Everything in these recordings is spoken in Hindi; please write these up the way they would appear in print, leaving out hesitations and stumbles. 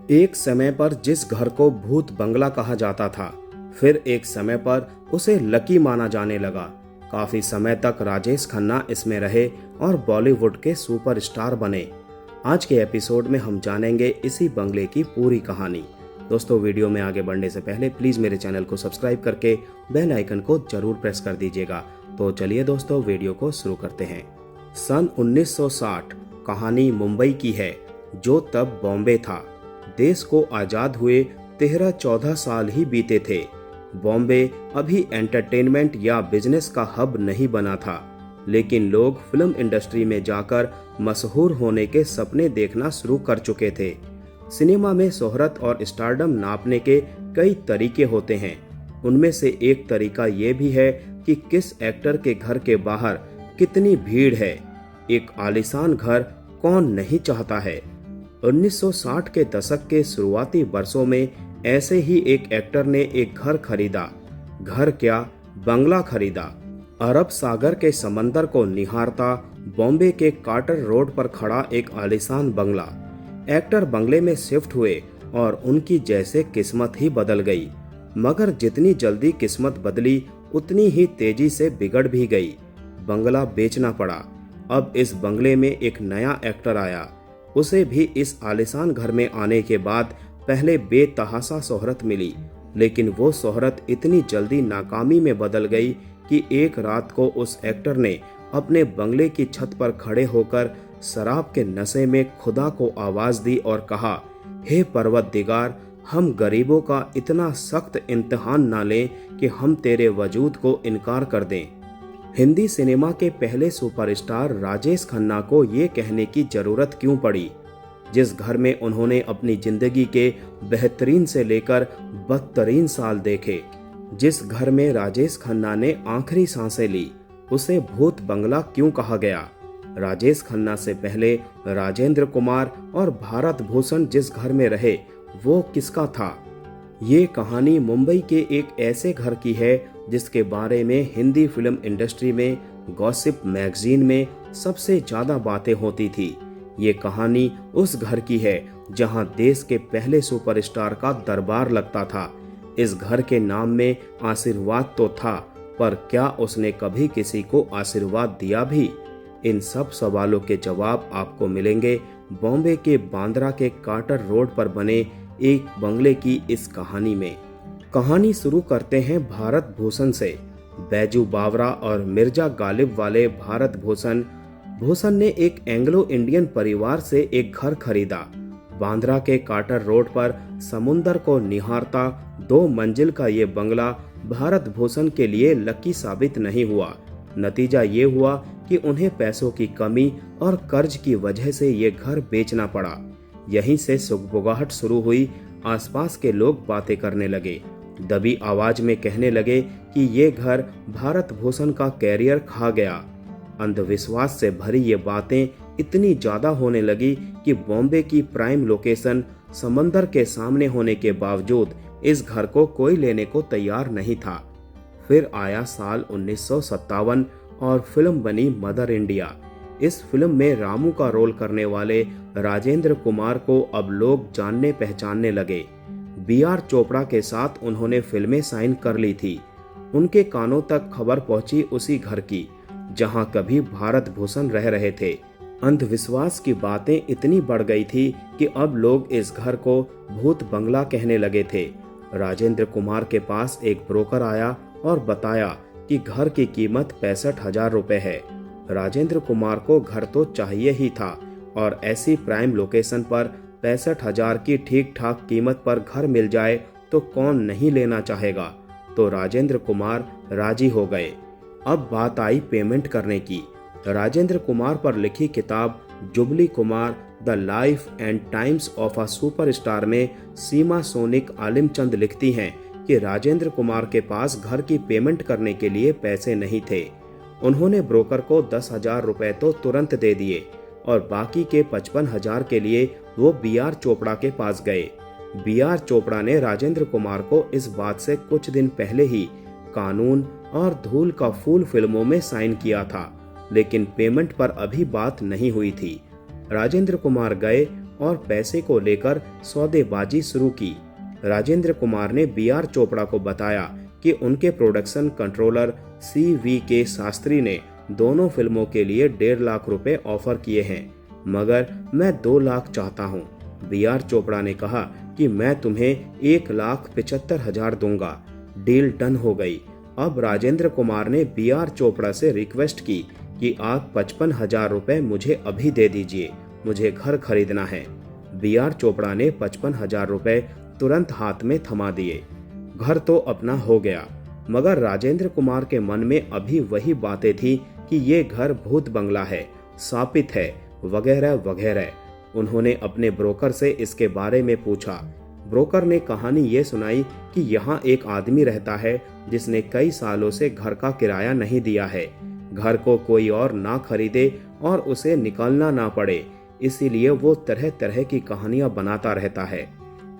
एक समय पर जिस घर को भूत बंगला कहा जाता था, फिर एक समय पर उसे लकी माना जाने लगा। काफी समय तक राजेश खन्ना इसमें रहे और बॉलीवुड के सुपरस्टार बने। आज के एपिसोड में हम जानेंगे इसी बंगले की पूरी कहानी। दोस्तों, वीडियो में आगे बढ़ने से पहले प्लीज मेरे चैनल को सब्सक्राइब करके बेल आइकन को जरूर प्रेस कर दीजिएगा। तो चलिए दोस्तों, वीडियो को शुरू करते हैं। सन 1960 कहानी मुंबई की है, जो तब बॉम्बे था। देश को आजाद हुए 13-14 साल ही बीते थे। बॉम्बे अभी एंटरटेनमेंट या बिजनेस का हब नहीं बना था, लेकिन लोग फिल्म इंडस्ट्री में जाकर मशहूर होने के सपने देखना शुरू कर चुके थे। सिनेमा में शोहरत और स्टारडम नापने के कई तरीके होते हैं। उनमें से एक तरीका ये भी है कि किस एक्टर के घर के बाहर कितनी भीड़ है। एक आलीशान घर कौन नहीं चाहता है। 1960 के दशक के शुरुआती वर्षों में ऐसे ही एक एक्टर ने एक घर खरीदा। घर क्या, बंगला खरीदा। अरब सागर के समंदर को निहारता बॉम्बे के कार्टर रोड पर खड़ा एक आलीशान बंगला। एक्टर बंगले में शिफ्ट हुए और उनकी जैसे किस्मत ही बदल गई। मगर जितनी जल्दी किस्मत बदली, उतनी ही तेजी से बिगड़ भी गई। बंगला बेचना पड़ा। अब इस बंगले में एक नया एक्टर आया। उसे भी इस आलीशान घर में आने के बाद पहले बेतहाशा शोहरत मिली, लेकिन वो शोहरत इतनी जल्दी नाकामी में बदल गई कि एक रात को उस एक्टर ने अपने बंगले की छत पर खड़े होकर शराब के नशे में खुदा को आवाज दी और कहा, हे परवतदिगार, हम गरीबों का इतना सख्त इम्तिहान ना लें कि हम तेरे वजूद को इनकार कर दें। हिंदी सिनेमा के पहले सुपरस्टार राजेश खन्ना को ये कहने की जरूरत क्यों पड़ी? जिस घर में उन्होंने अपनी जिंदगी के बेहतरीन से लेकर बदतरीन साल देखे, जिस घर में राजेश खन्ना ने आखिरी सांसें ली, उसे भूत बंगला क्यों कहा गया? राजेश खन्ना से पहले राजेंद्र कुमार और भारत भूषण जिस घर में रहे, वो किसका था? ये कहानी मुंबई के एक ऐसे घर की है जिसके बारे में हिंदी फिल्म इंडस्ट्री में गॉसिप मैगजीन में सबसे ज्यादा बातें होती थी। ये कहानी उस घर की है जहां देश के पहले सुपरस्टार का दरबार लगता था। इस घर के नाम में आशीर्वाद तो था, पर क्या उसने कभी किसी को आशीर्वाद दिया भी? इन सब सवालों के जवाब आपको मिलेंगे बॉम्बे के बांद्रा के कार्टर रोड पर बने एक बंगले की इस कहानी में। कहानी शुरू करते हैं भारत भूषण से। बैजू बावरा और मिर्जा गालिब वाले भारत भूषण ने एक एंग्लो इंडियन परिवार से एक घर खरीदा। बांद्रा के कार्टर रोड पर समुंदर को निहारता 2 मंजिल का ये बंगला भारत भूषण के लिए लकी साबित नहीं हुआ। नतीजा ये हुआ कि उन्हें पैसों की कमी और कर्ज की वजह से ये घर बेचना पड़ा। यहीं से सुगबुगाहट शुरू हुई। आसपास के लोग बातें करने लगे, दबी आवाज में कहने लगे कि ये घर भारत भूषण का कैरियर खा गया। अंधविश्वास से भरी ये बातें इतनी ज्यादा होने लगी कि बॉम्बे की प्राइम लोकेशन समंदर के सामने होने के बावजूद इस घर को कोई लेने को तैयार नहीं था। फिर आया साल 1957 और फिल्म बनी मदर इंडिया। इस फिल्म में रामू का रोल करने वाले राजेंद्र कुमार को अब लोग जानने पहचानने लगे। BR चोपड़ा के साथ उन्होंने फिल्में साइन कर ली थी। उनके कानों तक खबर पहुंची उसी घर की, जहां कभी भारत भूषण रह रहे थे। अंधविश्वास की बातें इतनी बढ़ गई थी कि अब लोग इस घर को भूत बंगला कहने लगे थे। राजेंद्र कुमार के पास एक ब्रोकर आया और बताया कि घर की कीमत 65,000 रुपए है। राजेंद्र कुमार को घर तो चाहिए ही था, और ऐसी प्राइम लोकेशन पर 65,000 की ठीक ठाक कीमत पर घर मिल जाए तो कौन नहीं लेना चाहेगा। तो राजेंद्र कुमार राजी हो गए। अब बात आई पेमेंट करने की। राजेंद्र कुमार पर लिखी किताब jubilee Kumar the life and times of a superstar में सीमा सोनिक आलिमचंद लिखती हैं कि राजेंद्र कुमार के पास घर की पेमेंट करने के लिए पैसे नहीं थे। उन्होंने ब्रोकर को 10,000 रुपए तो तुरंत दे दिए और बाकी के 55,000 के लिए वो BR चोपड़ा के पास गए। BR चोपड़ा ने राजेंद्र कुमार को इस बात से कुछ दिन पहले ही कानून और धूल का फूल फिल्मों में साइन किया था, लेकिन पेमेंट पर अभी बात नहीं हुई थी। राजेंद्र कुमार गए और पैसे को लेकर सौदेबाजी शुरू की। राजेंद्र कुमार ने बी.आर. चोपड़ा को बताया कि उनके प्रोडक्शन कंट्रोलर C.V.K. शास्त्री ने दोनों फिल्मों के लिए 1.5 लाख रुपए ऑफर किए हैं, मगर मैं 2 लाख चाहता हूं। बी.आर. चोपड़ा ने कहा कि मैं तुम्हें 1,75,000 दूंगा। डील डन हो गई। अब राजेंद्र कुमार ने बी.आर. चोपड़ा से रिक्वेस्ट की कि आप 55,000 रुपए मुझे अभी दे दीजिए, मुझे घर खरीदना है। बी.आर. चोपड़ा ने 55,000 रुपए तुरंत हाथ में थमा दिए। घर तो अपना हो गया, मगर राजेंद्र कुमार के मन में अभी वही बातें थी कि ये घर भूत बंगला है, शापित है, वगैरह वगैरह। उन्होंने अपने ब्रोकर से इसके बारे में पूछा। ब्रोकर ने कहानी ये सुनाई कि यहाँ एक आदमी रहता है जिसने कई सालों से घर का किराया नहीं दिया है। घर को कोई और ना खरीदे और उसे निकालना ना पड़े, इसीलिए वो तरह तरह की कहानियां बनाता रहता है।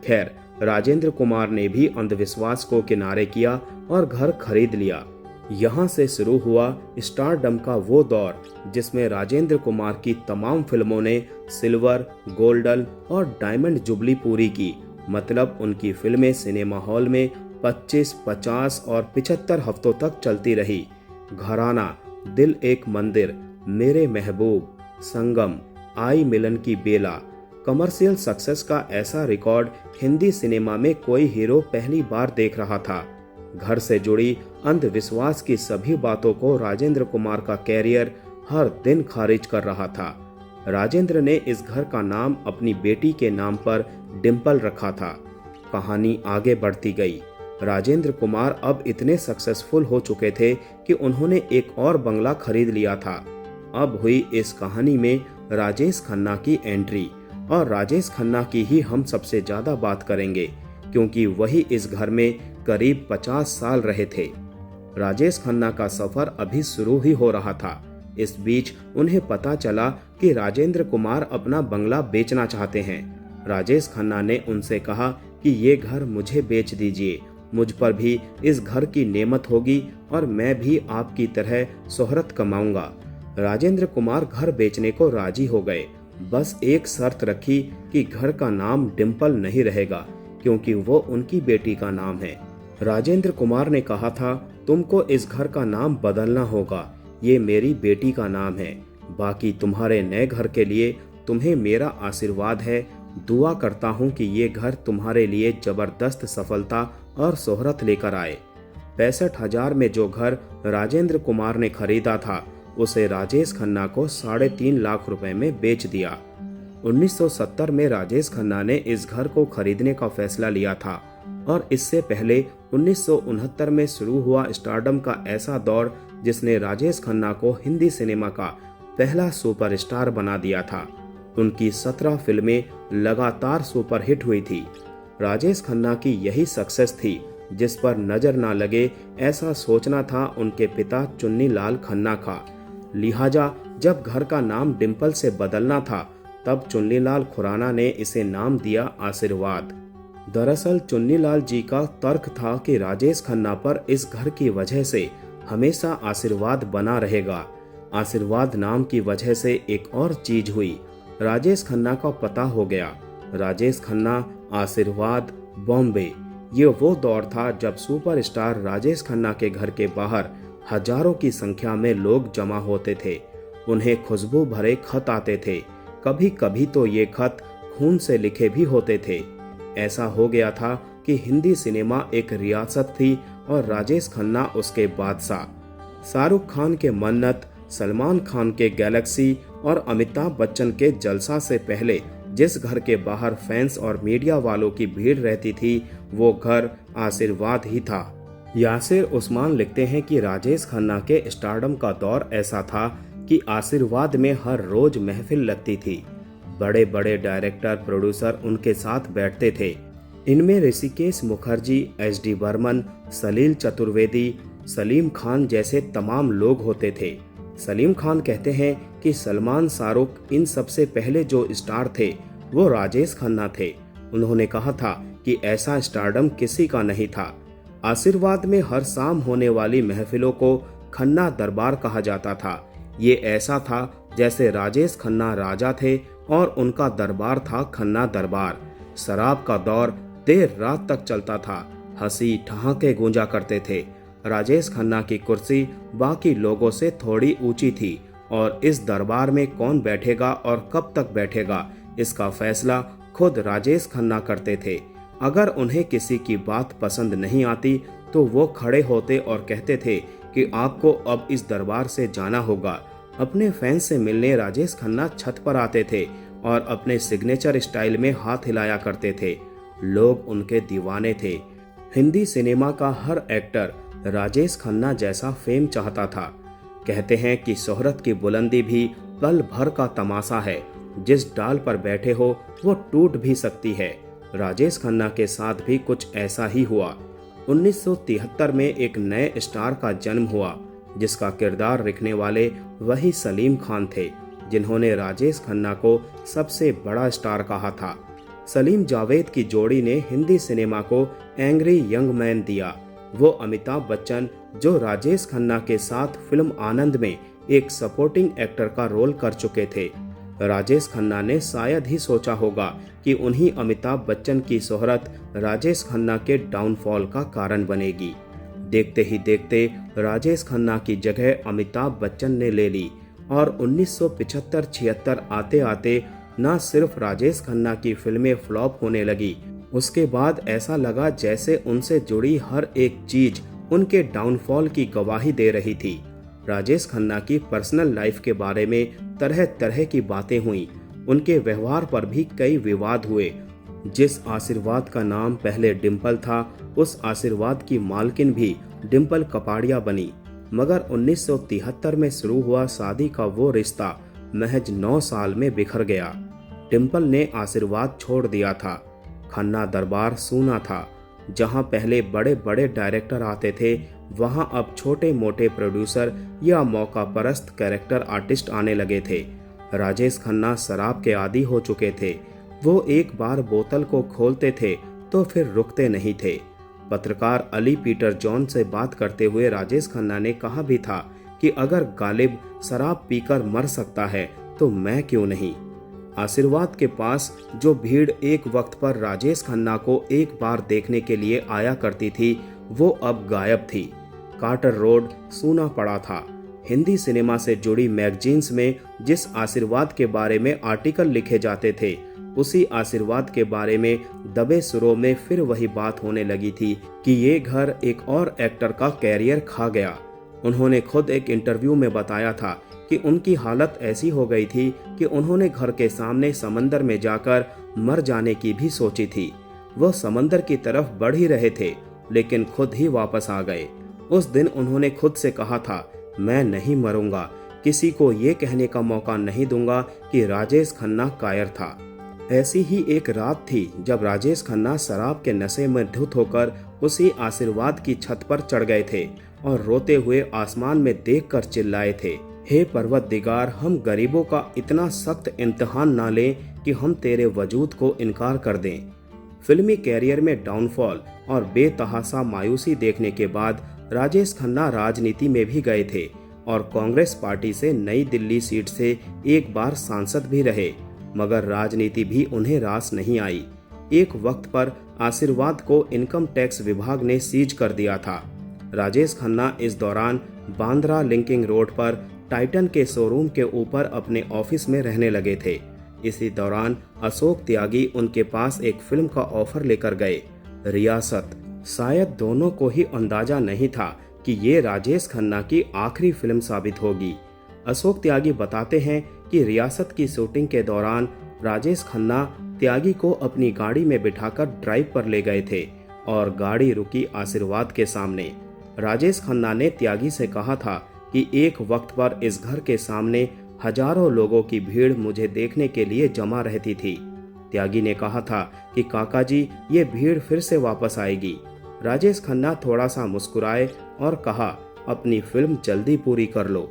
खैर, राजेंद्र कुमार ने भी अंधविश्वास को किनारे किया और घर खरीद लिया। यहाँ से शुरू हुआ स्टारडम का वो दौर जिसमें राजेंद्र कुमार की तमाम फिल्मों ने सिल्वर, गोल्डन और डायमंड जुबली पूरी की। मतलब उनकी फिल्में सिनेमा हॉल में 25, 50 और 75 हफ्तों तक चलती रही। घराना, दिल एक मंदिर, मेरे महबूब, संगम, आई मिलन की बेला। कमर्शियल सक्सेस का ऐसा रिकॉर्ड हिंदी सिनेमा में कोई हीरो पहली बार देख रहा था। घर से जुड़ी अंधविश्वास की सभी बातों को राजेंद्र कुमार का कैरियर हर दिन खारिज कर रहा था। राजेंद्र ने इस घर का नाम अपनी बेटी के नाम पर डिम्पल रखा था। कहानी आगे बढ़ती गई। राजेंद्र कुमार अब इतने सक्सेसफुल हो चुके थे कि उन्होंने एक और बंगला खरीद लिया था। अब हुई इस कहानी में राजेश खन्ना की एंट्री, और राजेश खन्ना की ही हम सबसे ज्यादा बात करेंगे क्योंकि वही इस घर में करीब 50 साल रहे थे। राजेश खन्ना का सफर अभी शुरू ही हो रहा था। इस बीच उन्हें पता चला कि राजेंद्र कुमार अपना बंगला बेचना चाहते हैं। राजेश खन्ना ने उनसे कहा कि ये घर मुझे बेच दीजिए, मुझ पर भी इस घर की नेमत होगी और मैं भी आपकी तरह शोहरत कमाऊंगा। राजेंद्र कुमार घर बेचने को राजी हो गए। बस एक शर्त रखी कि घर का नाम डिम्पल नहीं रहेगा क्योंकि वो उनकी बेटी का नाम है। राजेंद्र कुमार ने कहा था, तुमको इस घर का नाम बदलना होगा, ये मेरी बेटी का नाम है। बाकी तुम्हारे नए घर के लिए तुम्हें मेरा आशीर्वाद है। दुआ करता हूँ कि ये घर तुम्हारे लिए जबरदस्त सफलता और शोहरत लेकर आए। 65,000 में जो घर राजेंद्र कुमार ने खरीदा था उसे राजेश खन्ना को 3.5 लाख रुपए में बेच दिया। 1970 में राजेश खन्ना ने इस घर को खरीदने का फैसला लिया था और इससे पहले 1969 में शुरू हुआ स्टारडम का ऐसा दौर जिसने राजेश खन्ना को हिंदी सिनेमा का पहला सुपरस्टार बना दिया था। उनकी 17 फिल्में लगातार सुपरहिट हुई थी। राजेश खन्ना की यही सक्सेस थी जिस पर नजर ना लगे ऐसा सोचना था उनके पिता चुन्नी लाल खन्ना का। लिहाजा जब घर का नाम डिम्पल से बदलना था तब चुन्नीलाल खुराना ने इसे नाम दिया आशीर्वाद। दरअसल चुन्नीलाल जी का तर्क था कि राजेश खन्ना पर इस घर की वजह से हमेशा आशीर्वाद बना रहेगा। आशीर्वाद नाम की वजह से एक और चीज हुई, राजेश खन्ना का पता हो गया। राजेश खन्ना, आशीर्वाद, बॉम्बे। ये वो दौर था जब सुपरस्टार राजेश खन्ना के घर के बाहर हजारों की संख्या में लोग जमा होते थे। उन्हें खुशबू भरे खत आते थे। कभी कभी तो ये खत खून से लिखे भी होते थे। ऐसा हो गया था कि हिंदी सिनेमा एक रियासत थी और राजेश खन्ना उसके बादशाह। शाहरुख खान के मन्नत, सलमान खान के गैलेक्सी और अमिताभ बच्चन के जलसा से पहले जिस घर के बाहर फैंस और मीडिया वालों की भीड़ रहती थी वो घर आशीर्वाद ही था। यासिर उस्मान लिखते हैं कि राजेश खन्ना के स्टारडम का दौर ऐसा था कि आशीर्वाद में हर रोज महफिल लगती थी। बड़े बड़े डायरेक्टर, प्रोड्यूसर उनके साथ बैठते थे। इनमें ऋषिकेश मुखर्जी, एच.डी. बर्मन, सलील चतुर्वेदी, सलीम खान जैसे तमाम लोग होते थे। सलीम खान कहते हैं कि सलमान, शाहरुख, इन सबसे पहले जो स्टार थे वो राजेश खन्ना थे। उन्होंने कहा था कि ऐसा स्टारडम किसी का नहीं था। आशीर्वाद में हर शाम होने वाली महफिलों को खन्ना दरबार कहा जाता था। ये ऐसा था जैसे राजेश खन्ना राजा थे और उनका दरबार था खन्ना दरबार। शराब का दौर देर रात तक चलता था। हंसी ठहाके गूंजा करते थे। राजेश खन्ना की कुर्सी बाकी लोगों से थोड़ी ऊंची थी और इस दरबार में कौन बैठेगा और कब तक बैठेगा, इसका फैसला खुद राजेश खन्ना करते थे। अगर उन्हें किसी की बात पसंद नहीं आती तो वो खड़े होते और कहते थे कि आपको अब इस दरबार से जाना होगा। अपने फैंस से मिलने राजेश खन्ना छत पर आते थे और अपने सिग्नेचर स्टाइल में हाथ हिलाया करते थे। लोग उनके दीवाने थे। हिंदी सिनेमा का हर एक्टर राजेश खन्ना जैसा फेम चाहता था। कहते हैं कि शोहरत की बुलंदी भी पल भर का तमाशा है। जिस डाल पर बैठे हो वो टूट भी सकती है। राजेश खन्ना के साथ भी कुछ ऐसा ही हुआ। 1973 में एक नए स्टार का जन्म हुआ जिसका किरदार लिखने वाले वही सलीम खान थे जिन्होंने राजेश खन्ना को सबसे बड़ा स्टार कहा था। सलीम जावेद की जोड़ी ने हिंदी सिनेमा को एंग्री यंग मैन दिया। वो अमिताभ बच्चन जो राजेश खन्ना के साथ फिल्म आनंद में एक सपोर्टिंग एक्टर का रोल कर चुके थे। राजेश खन्ना ने शायद ही सोचा होगा कि उन्हीं अमिताभ बच्चन की शोहरत राजेश खन्ना के डाउनफॉल का कारण बनेगी। देखते ही देखते राजेश खन्ना की जगह अमिताभ बच्चन ने ले ली और 1975-76 आते आते न सिर्फ राजेश खन्ना की फिल्में फ्लॉप होने लगी, उसके बाद ऐसा लगा जैसे उनसे जुड़ी हर एक चीज उनके डाउनफॉल की गवाही दे रही थी। राजेश खन्ना की पर्सनल लाइफ के बारे में तरह तरह की बातें हुई। उनके व्यवहार पर भी कई विवाद हुए। जिस आशीर्वाद का नाम पहले डिम्पल था, उस आशीर्वाद की मालकिन भी डिम्पल कपाड़िया बनी। मगर 1973 में शुरू हुआ शादी का वो रिश्ता महज 9 साल में बिखर गया। डिम्पल ने आशीर्वाद छोड़ दिया था। खन्ना दरबार सूना था। जहां पहले बड़े बड़े डायरेक्टर आते थे, वहां अब छोटे मोटे प्रोड्यूसर या मौका परस्त कैरेक्टर आर्टिस्ट आने लगे थे। राजेश खन्ना शराब के आदी हो चुके थे। वो एक बार बोतल को खोलते थे तो फिर रुकते नहीं थे। पत्रकार अली पीटर जॉन से बात करते हुए राजेश खन्ना ने कहा भी था कि अगर गालिब शराब पीकर मर सकता है तो मैं क्यों नहीं। आशीर्वाद के पास जो भीड़ एक वक्त पर राजेश खन्ना को एक बार देखने के लिए आया करती थी, वो अब गायब थी। कार्टर रोड सूना पड़ा था। हिंदी सिनेमा से जुड़ी मैगजीन्स में जिस आशीर्वाद के बारे में आर्टिकल लिखे जाते थे, उसी आशीर्वाद के बारे में दबे सुरों में फिर वही बात होने लगी थी कि ये घर एक और एक्टर का कैरियर खा गया। उन्होंने खुद एक इंटरव्यू में बताया था कि उनकी हालत ऐसी हो गई थी कि उन्होंने घर के सामने समंदर में जाकर मर जाने की भी सोची थी। वह समंदर की तरफ बढ़ ही रहे थे लेकिन खुद ही वापस आ गए। उस दिन उन्होंने खुद से कहा था, मैं नहीं मरूंगा, किसी को ये कहने का मौका नहीं दूंगा कि राजेश खन्ना कायर था। ऐसी ही एक रात थी जब राजेश खन्ना शराब के नशे में धुत होकर उसी आशीर्वाद की छत पर चढ़ गए थे और रोते हुए आसमान में देखकर चिल्लाए थे, हे परवतदिगार, हम गरीबों का इतना सख्त इम्तिहान ना लें कि हम तेरे वजूद को इनकार कर दें। फिल्मी कैरियर में डाउनफॉल और बेतहासा मायूसी देखने के बाद राजेश खन्ना राजनीति में भी गए थे और कांग्रेस पार्टी से नई दिल्ली सीट से एक बार सांसद भी रहे, मगर राजनीति भी उन्हें रास नहीं आई। एक वक्त पर आशीर्वाद को इनकम टैक्स विभाग ने सीज कर दिया था। राजेश खन्ना इस दौरान बांद्रा लिंकिंग रोड पर टाइटन के शोरूम के ऊपर अपने ऑफिस में रहने लगे थे। इसी दौरान अशोक त्यागी उनके पास एक फिल्म का ऑफर लेकर गए, रियासत। शायद दोनों को ही अंदाजा नहीं था कि ये राजेश खन्ना की आखिरी फिल्म साबित होगी। अशोक त्यागी बताते हैं कि रियासत की शूटिंग के दौरान राजेश खन्ना त्यागी को अपनी गाड़ी में बिठाकर ड्राइव पर ले गए थे और गाड़ी रुकी आशीर्वाद के सामने। राजेश खन्ना ने त्यागी से कहा था कि एक वक्त पर इस घर के सामने हजारों लोगों की भीड़ मुझे देखने के लिए जमा रहती थी। त्यागी ने कहा था कि काका जी, ये भीड़ फिर से वापस आएगी। राजेश खन्ना थोड़ा सा मुस्कुराए और कहा, अपनी फिल्म जल्दी पूरी कर लो।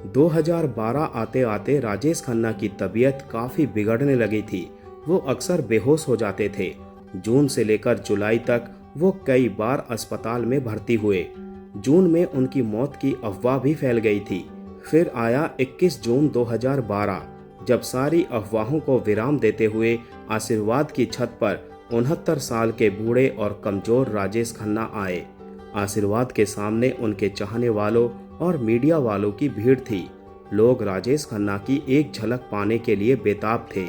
2012 आते आते राजेश खन्ना की तबीयत काफी बिगड़ने लगी थी। वो अक्सर बेहोश हो जाते थे। जून से लेकर जुलाई तक वो कई बार अस्पताल में भर्ती हुए। जून में उनकी मौत की अफवाह भी फैल गई थी। फिर आया 21 जून 2012। जब सारी अफवाहों को विराम देते हुए आशीर्वाद की छत पर 69 साल के बूढ़े और कमजोर राजेश खन्ना आए। आशीर्वाद के सामने उनके चाहने वालों और मीडिया वालों की भीड़ थी। लोग राजेश खन्ना की एक झलक पाने के लिए बेताब थे।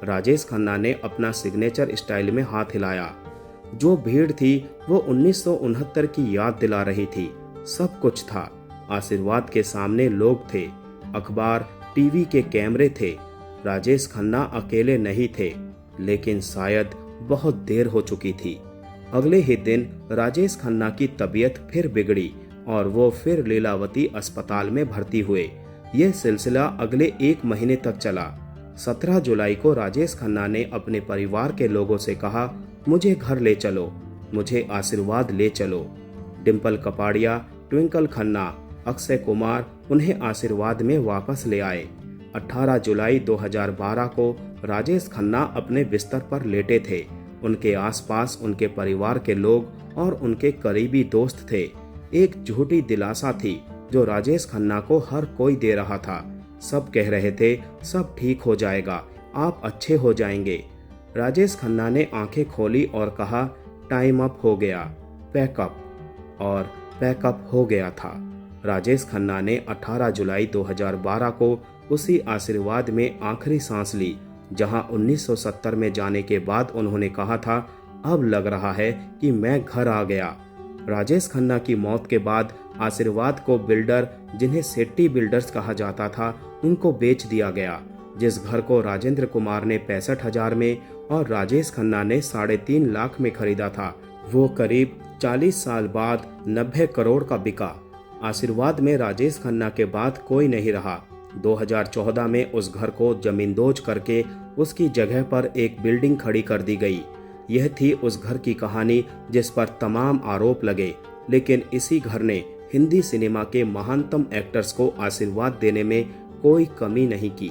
राजेश खन्ना ने अपना सिग्नेचर स्टाइल में हाथ हिलाया। जो भीड़ थी वो 1969 की याद दिला रही थी। सब कुछ था। आशीर्वाद के सामने लोग थे, अखबार, टीवी के कैमरे थे। राजेश खन्ना अकेले नहीं थे, लेकिन शायद बहुत देर हो चुकी थी। अगले ही दिन राजेश खन्ना की तबीयत फिर बिगड़ी और वो फिर लीलावती अस्पताल में भर्ती हुए। यह सिलसिला अगले 1 महीने तक चला। 17 जुलाई को राजेश खन्ना ने अपने परिवार के लोगों से कहा, मुझे घर ले चलो, मुझे आशीर्वाद ले चलो। डिम्पल कपाड़िया, ट्विंकल खन्ना, अक्षय कुमार उन्हें आशीर्वाद में वापस ले आए। 18 जुलाई 2012 को राजेश खन्ना अपने बिस्तर पर लेटे थे। उनके आसपास उनके परिवार के लोग और उनके करीबी दोस्त थे। एक झूठी दिलासा थी जो राजेश खन्ना को हर कोई दे रहा था। सब कह रहे थे, सब ठीक हो जाएगा, आप अच्छे हो जाएंगे। राजेश खन्ना ने आंखें खोली और कहा, टाइम अप हो गया, पैकअप। और पैकअप हो गया था। राजेश खन्ना ने 18 जुलाई 2012 को उसी आशीर्वाद में आखिरी सांस ली, जहां 1970 में जाने के बाद उन्होंने कहा था, अब लग रहा है कि मैं घर आ गया। राजेश खन्ना की मौत के बाद आशीर्वाद को बिल्डर, जिन्हें सेट्टी बिल्डर्स कहा जाता था, उनको बेच दिया गया। जिस घर को राजेंद्र कुमार ने 65,000 में और राजेश खन्ना ने 3.5 लाख में खरीदा था, वो करीब 40 साल बाद 90 करोड़ का बिका। आशीर्वाद में राजेश खन्ना के बाद कोई नहीं रहा। 2014 में उस घर को जमींदोज करके उसकी जगह पर एक बिल्डिंग खड़ी कर दी गई। यह थी उस घर की कहानी जिस पर तमाम आरोप लगे, लेकिन इसी घर ने हिंदी सिनेमा के महानतम एक्टर्स को आशीर्वाद देने में कोई कमी नहीं की।